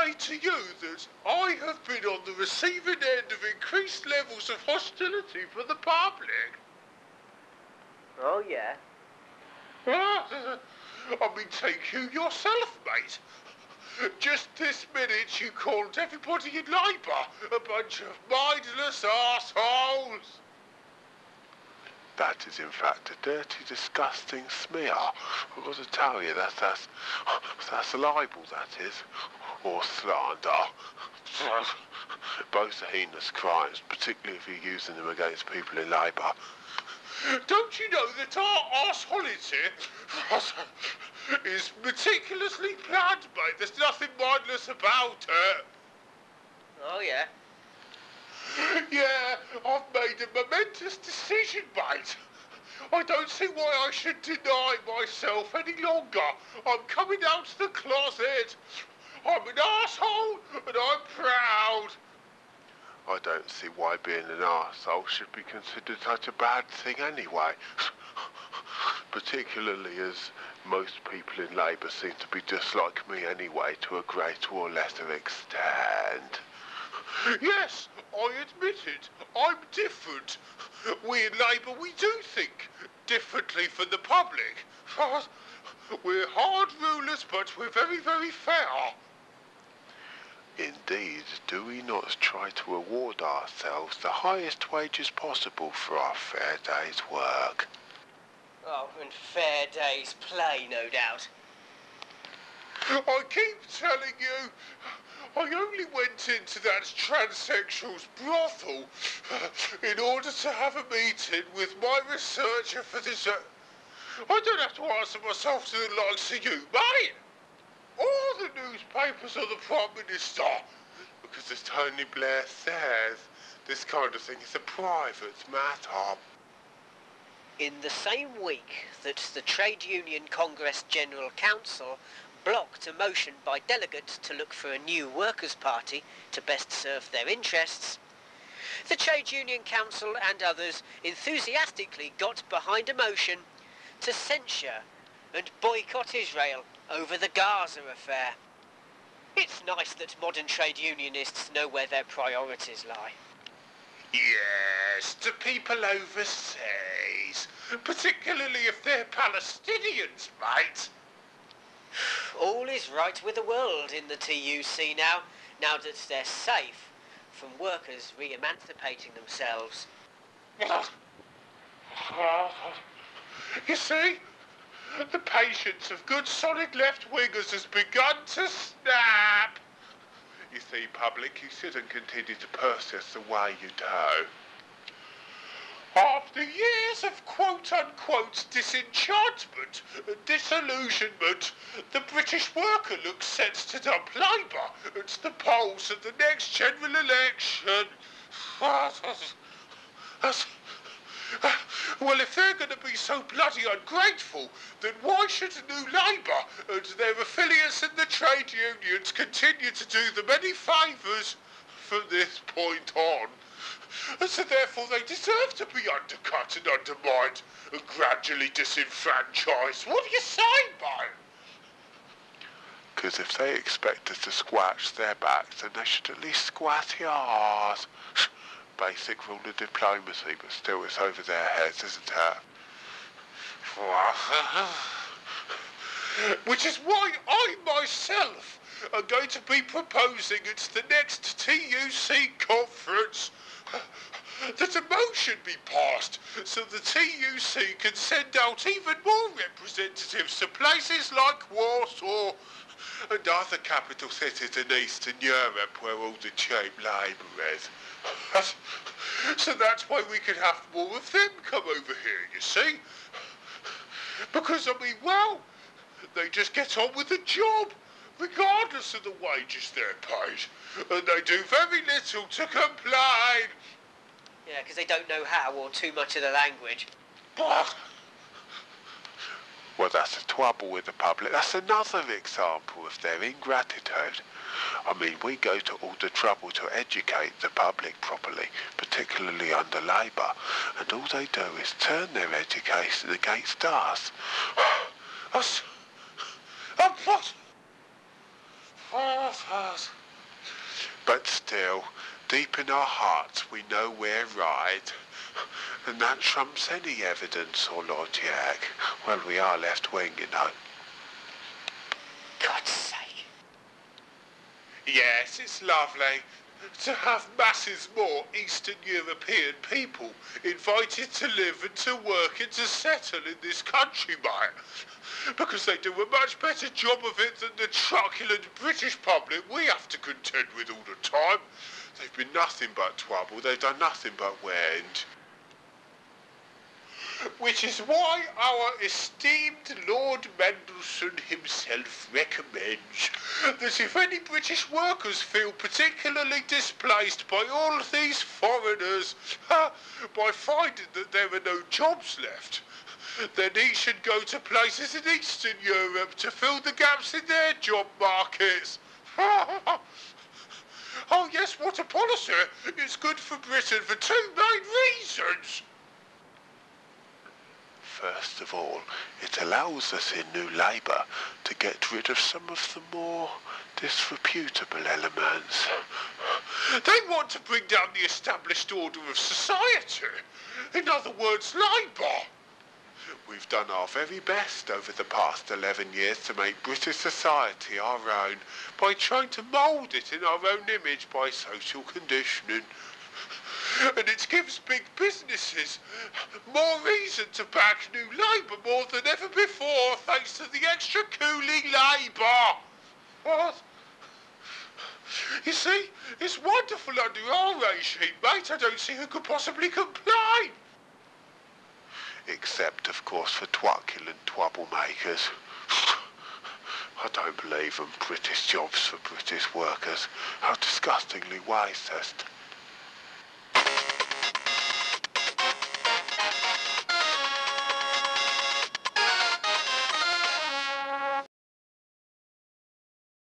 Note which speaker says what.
Speaker 1: say to you that I have been on the receiving end of increased levels of hostility from the public.
Speaker 2: Oh, yeah?
Speaker 1: I mean, take you yourself, mate. Just this minute you called everybody in Labour a bunch of mindless arseholes. That is in fact a dirty, disgusting smear. I've got to tell you, that's libel, that is. Or slander. Both are heinous crimes, particularly if you're using them against people in Labour. Don't you know that our arseholiday is meticulously planned, mate? There's nothing mindless about it.
Speaker 2: Oh, yeah?
Speaker 1: Yeah, I've made a momentous decision, mate. I don't see why I should deny myself any longer. I'm coming out of the closet. I'm an arsehole and I'm proud. I don't see why being an arsehole should be considered such a bad thing anyway. Particularly as most people in Labour seem to be just like me anyway, to a greater or lesser extent. Yes, I admit it. I'm different. We in Labour, we do think differently from the public. We're hard rulers, but we're very, very fair. Indeed, do we not try to award ourselves the highest wages possible for our fair day's work?
Speaker 2: Oh, and fair day's play, no doubt.
Speaker 1: I keep telling you, I only went into that transsexual's brothel in order to have a meeting with my researcher for this. I don't have to answer myself to the likes of you, mate. Or the newspapers or the Prime Minister. Because as Tony Blair says, this kind of thing is a private matter.
Speaker 2: In the same week that the Trade Union Congress General Council blocked a motion by delegates to look for a new workers' party to best serve their interests, the Trade Union Council and others enthusiastically got behind a motion to censure and boycott Israel over the Gaza affair. It's nice that modern trade unionists know where their priorities lie.
Speaker 1: Yes, to people overseas, particularly if they're Palestinians, mate.
Speaker 2: All is right with the world in the TUC now that they're safe from workers re-emancipating themselves.
Speaker 1: You see, the patience of good solid left-wingers has begun to snap. You see, public, you shouldn't continue to persist the way you do. After years of quote-unquote disenchantment and disillusionment, the British worker looks set to dump Labour at the polls at the next general election. Well, if they're going to be so bloody ungrateful, then why should New Labour and their affiliates in the trade unions continue to do them any favours from this point on? And so therefore they deserve to be undercut and undermined and gradually disenfranchised. What do you say, mate? Because if they expect us to scratch their backs, then they should at least scratch yours. Basic rule of diplomacy, but still it's over their heads, isn't it? Which is why I myself am going to be proposing at the next TUC conference that a motion be passed so the TUC can send out even more representatives to places like Warsaw and other capital cities in Eastern Europe where all the cheap labour is. So that's why we can have more of them come over here, you see? Because, I mean, well, they just get on with the job, regardless of the wages they're paid. And they do very little to complain.
Speaker 2: Yeah, because they don't know how or too much of the language.
Speaker 1: Well, that's the trouble with the public. That's another example of their ingratitude. I mean, we go to all the trouble to educate the public properly, particularly under Labour, and all they do is turn their education against us. Us? What? But still, deep in our hearts we know we're right. And that trumps any evidence or logic. Well, we are left-wing, you know.
Speaker 2: God's sake.
Speaker 1: Yes, it's lovely to have masses more Eastern European people invited to live and to work and to settle in this country, mate. Because they do a much better job of it than the truculent British public we have to contend with all the time. They've been nothing but trouble, they've done nothing but wend. Which is why our esteemed Lord Mendelssohn himself recommends that if any British workers feel particularly displaced by all these foreigners, by finding that there are no jobs left, then each should go to places in Eastern Europe to fill the gaps in their job markets. Oh yes, what a policy! It's good for Britain for two main reasons. First of all, it allows us in New Labour to get rid of some of the more disreputable elements. They want to bring down the established order of society. In other words, Labour. We've done our very best over the past 11 years to make British society our own by trying to mould it in our own image by social conditioning. And it gives big businesses more reason to back New Labour more than ever before, thanks to the extra cooling Labour. What? You see, it's wonderful under our regime, mate. I don't see who could possibly complain. Except, of course, for truculent troublemakers. I don't believe in British jobs for British workers. How disgustingly racist.